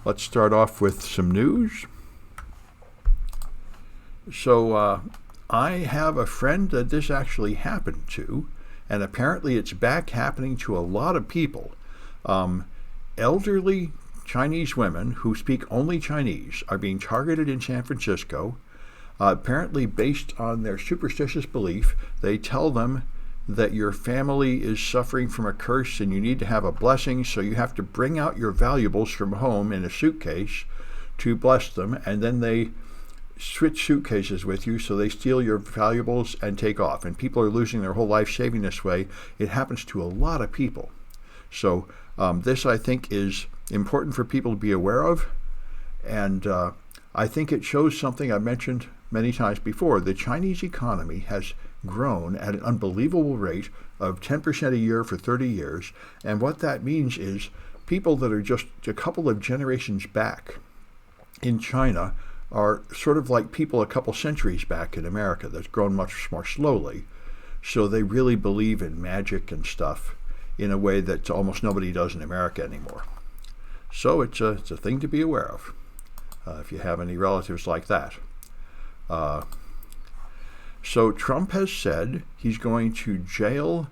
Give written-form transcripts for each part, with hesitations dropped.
Let's start off with some news. So I have a friend that this actually happened to, and apparently it's back happening to a lot of people. Elderly Chinese women who speak only Chinese are being targeted in San Francisco, apparently based on their superstitious belief. They tell them that your family is suffering from a curse and you need to have a blessing, so you have to bring out your valuables from home in a suitcase to bless them, and then they switch suitcases with you, so they steal your valuables and take off. And people are losing their whole life saving this way. It happens to a lot of people. So this, I think, is important for people to be aware of, and I think it shows something I mentioned many times before. The Chinese economy has grown at an unbelievable rate of 10% a year for 30 years, and what that means is people that are just a couple of generations back in China are sort of like people a couple centuries back in America that's grown much more slowly. So they really believe in magic and stuff in a way that almost nobody does in America anymore. So it's a thing to be aware of if you have any relatives like that. So Trump has said he's going to jail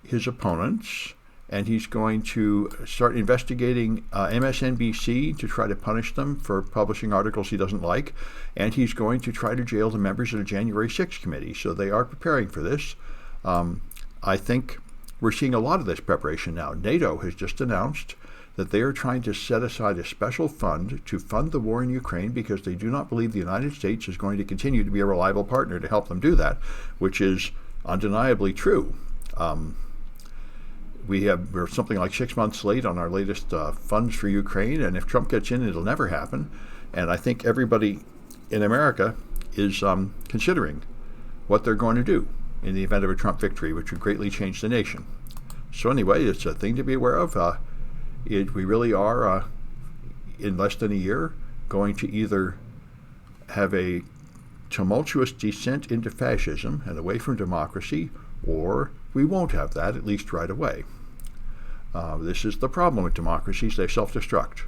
his opponents, and he's going to start investigating MSNBC to try to punish them for publishing articles he doesn't like, and he's going to try to jail the members of the January 6th committee. So they are preparing for this. I think we're seeing a lot of this preparation now. NATO has just announced that they are trying to set aside a special fund to fund the war in Ukraine because they do not believe the United States is going to continue to be a reliable partner to help them do that, which is undeniably true. We're something like 6 months late on our latest funds for Ukraine, and if Trump gets in, it'll never happen. And I think everybody in America is considering what they're going to do in the event of a Trump victory, which would greatly change the nation. So anyway, it's a thing to be aware of. We really are, in less than a year, going to either have a tumultuous descent into fascism and away from democracy, or we won't have that, at least right away. This is the problem with democracies. They self-destruct.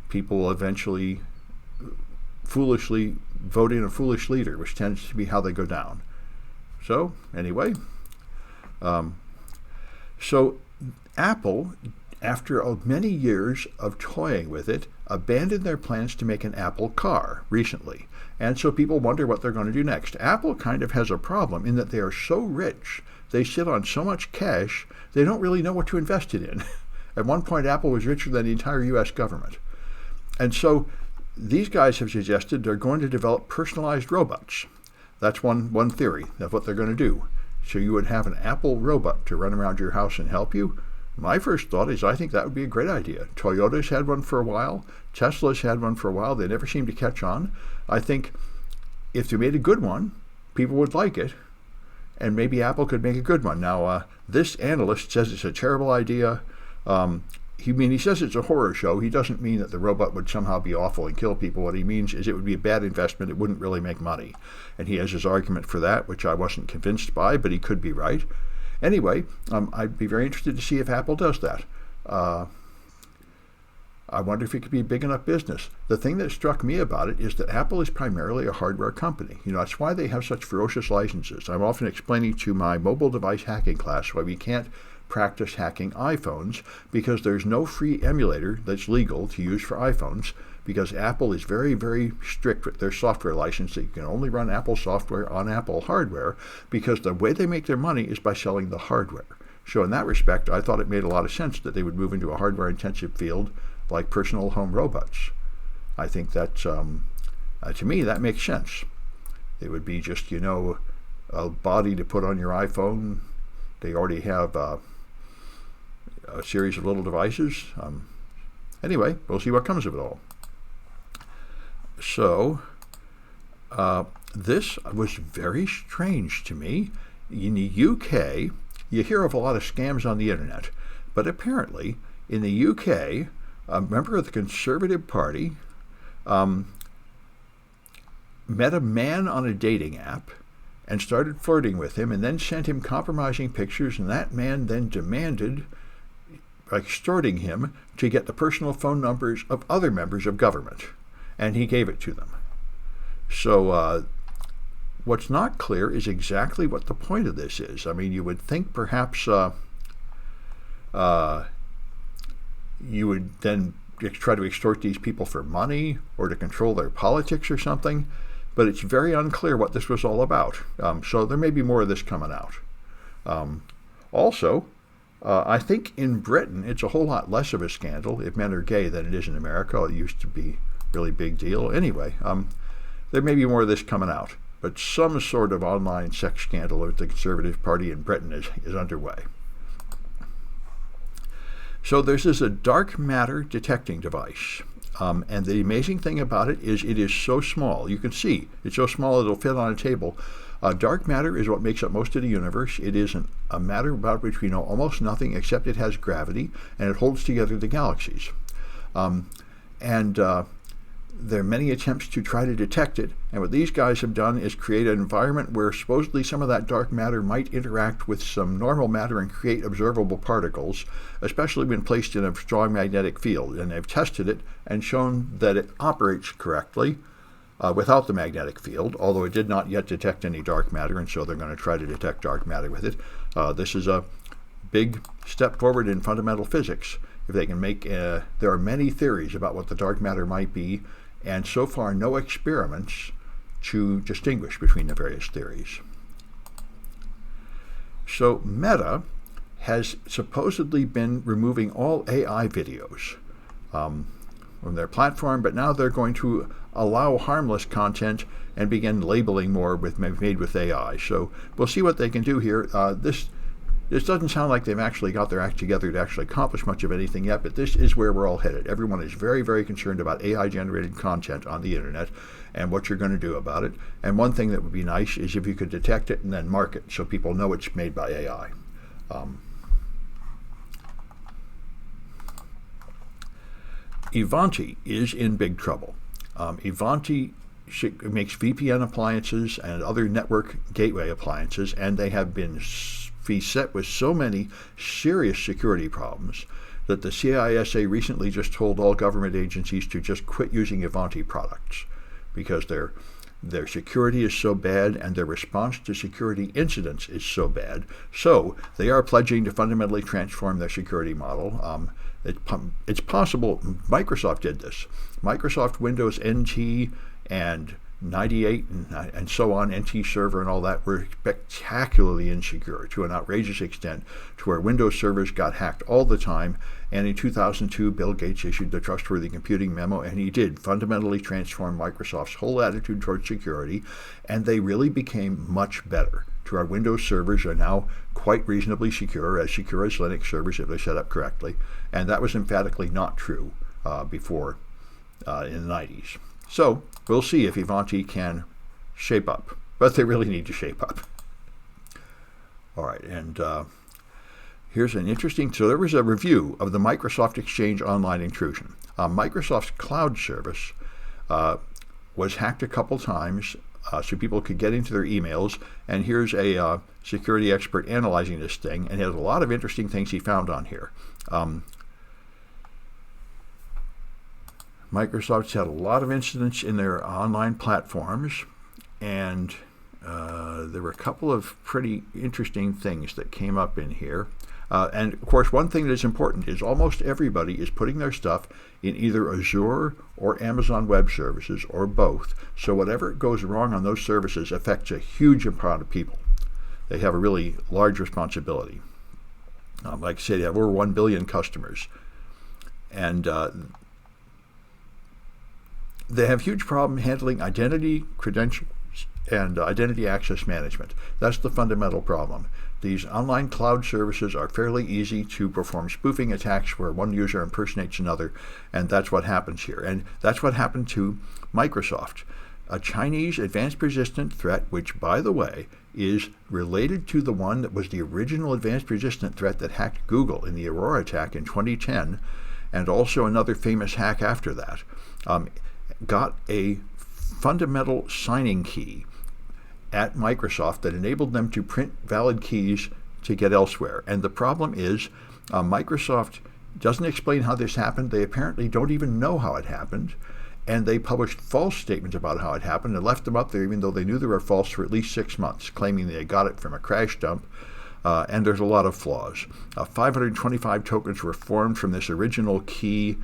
People will eventually foolishly vote in a foolish leader, which tends to be how they go down. So, anyway, so Apple, after many years of toying with it, abandoned their plans to make an Apple car recently. And so people wonder what they're going to do next. Apple kind of has a problem in that they are so rich, they sit on so much cash, they don't really know what to invest it in. At one point, Apple was richer than the entire U.S. government. And so these guys have suggested they're going to develop personalized robots. That's one theory of what they're going to do. So you would have an Apple robot to run around your house and help you. My first thought is I think that would be a great idea. Toyota's had one for a while. Tesla's had one for a while. They never seem to catch on. I think if they made a good one, people would like it, and maybe Apple could make a good one. Now, this analyst says it's a terrible idea. He says it's a horror show. He doesn't mean that the robot would somehow be awful and kill people. What he means is it would be a bad investment. It wouldn't really make money. And he has his argument for that, which I wasn't convinced by, but he could be right. Anyway, I'd be very interested to see if Apple does that. I wonder if it could be a big enough business. The thing that struck me about it is that Apple is primarily a hardware company. That's why they have such ferocious licenses. I'm often explaining to my mobile device hacking class why we can't practice hacking iPhones, because there's no free emulator that's legal to use for iPhones, because Apple is very, very strict with their software license that you can only run Apple software on Apple hardware, because the way they make their money is by selling the hardware. So in that respect, I thought it made a lot of sense that they would move into a hardware-intensive field like personal home robots. I think that's, to me, that makes sense. It would be just, a body to put on your iPhone. They already have a series of little devices. Anyway, we'll see what comes of it all. So, this was very strange to me. In the UK, you hear of a lot of scams on the internet, but apparently in the UK, a member of the Conservative Party met a man on a dating app and started flirting with him, and then sent him compromising pictures, and that man then demanded extorting him to get the personal phone numbers of other members of government, and he gave it to them. So what's not clear is exactly what the point of this is. I mean, you would think perhaps you would then try to extort these people for money or to control their politics or something, but it's very unclear what this was all about. So there may be more of this coming out. Also, I think in Britain it's a whole lot less of a scandal if men are gay than it is in America. It used to be a really big deal. Anyway, there may be more of this coming out, but some sort of online sex scandal with the Conservative Party in Britain is underway. So this is a dark matter detecting device. And the amazing thing about it is so small. You can see it's so small it'll fit on a table. Dark matter is what makes up most of the universe. It is a matter about which we know almost nothing except it has gravity, and it holds together the galaxies. There are many attempts to try to detect it, and what these guys have done is create an environment where supposedly some of that dark matter might interact with some normal matter and create observable particles, especially when placed in a strong magnetic field. And they've tested it and shown that it operates correctly without the magnetic field, although it did not yet detect any dark matter, and so they're going to try to detect dark matter with it. This is a big step forward in fundamental physics. If they can make, there are many theories about what the dark matter might be, and so far no experiments to distinguish between the various theories. So Meta has supposedly been removing all AI videos from their platform, but now they're going to allow harmless content and begin labeling more made with AI. So we'll see what they can do here. This doesn't sound like they've actually got their act together to actually accomplish much of anything yet, but this is where we're all headed. Everyone is very, very concerned about AI-generated content on the internet and what you're going to do about it. And one thing that would be nice is if you could detect it and then mark it so people know it's made by AI. Ivanti is in big trouble. Ivanti makes VPN appliances and other network gateway appliances, and they have been beset with so many serious security problems that the CISA recently just told all government agencies to just quit using Ivanti products because their security is so bad and their response to security incidents is so bad. So they are pledging to fundamentally transform their security model. It's possible Microsoft did this. Microsoft Windows NT and 98 and so on, NT Server and all that were spectacularly insecure to an outrageous extent to where Windows servers got hacked all the time. And in 2002, Bill Gates issued the Trustworthy Computing Memo, and he did fundamentally transform Microsoft's whole attitude towards security, and they really became much better. To our Windows servers are now quite reasonably secure as Linux servers if they're set up correctly, and that was emphatically not true before in the 90s. So we'll see if Ivanti can shape up, but they really need to shape up. All right, and here's an interesting, so there was a review of the Microsoft Exchange online intrusion. Microsoft's cloud service was hacked a couple times so people could get into their emails, and here's a security expert analyzing this thing, and he has a lot of interesting things he found on here. Microsoft's had a lot of incidents in their online platforms, and there were a couple of pretty interesting things that came up in here. And of course, one thing that is important is almost everybody is putting their stuff in either Azure or Amazon Web Services or both. So whatever goes wrong on those services affects a huge amount of people. They have a really large responsibility. Like I said, they have over 1 billion customers. And they have huge problem handling identity, credentials, and identity access management. That's the fundamental problem. These online cloud services are fairly easy to perform spoofing attacks where one user impersonates another, and that's what happens here. And that's what happened to Microsoft. A Chinese advanced persistent threat, which, by the way, is related to the one that was the original advanced persistent threat that hacked Google in the Aurora attack in 2010, and also another famous hack after that, got a fundamental signing key at Microsoft that enabled them to print valid keys to get elsewhere. And the problem is Microsoft doesn't explain how this happened. They apparently don't even know how it happened. And they published false statements about how it happened and left them up there even though they knew they were false for at least 6 months, claiming they got it from a crash dump. And there's a lot of flaws. 525 tokens were formed from this original key,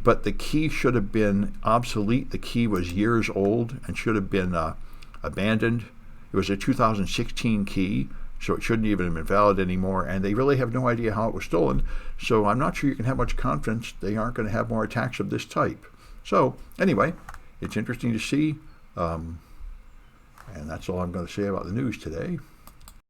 but the key should have been obsolete. The key was years old and should have been abandoned. It was a 2016 key, so it shouldn't even have been valid anymore, and they really have no idea how it was stolen. So I'm not sure you can have much confidence they aren't going to have more attacks of this type. So anyway, it's interesting to see, and that's all I'm going to say about the news today.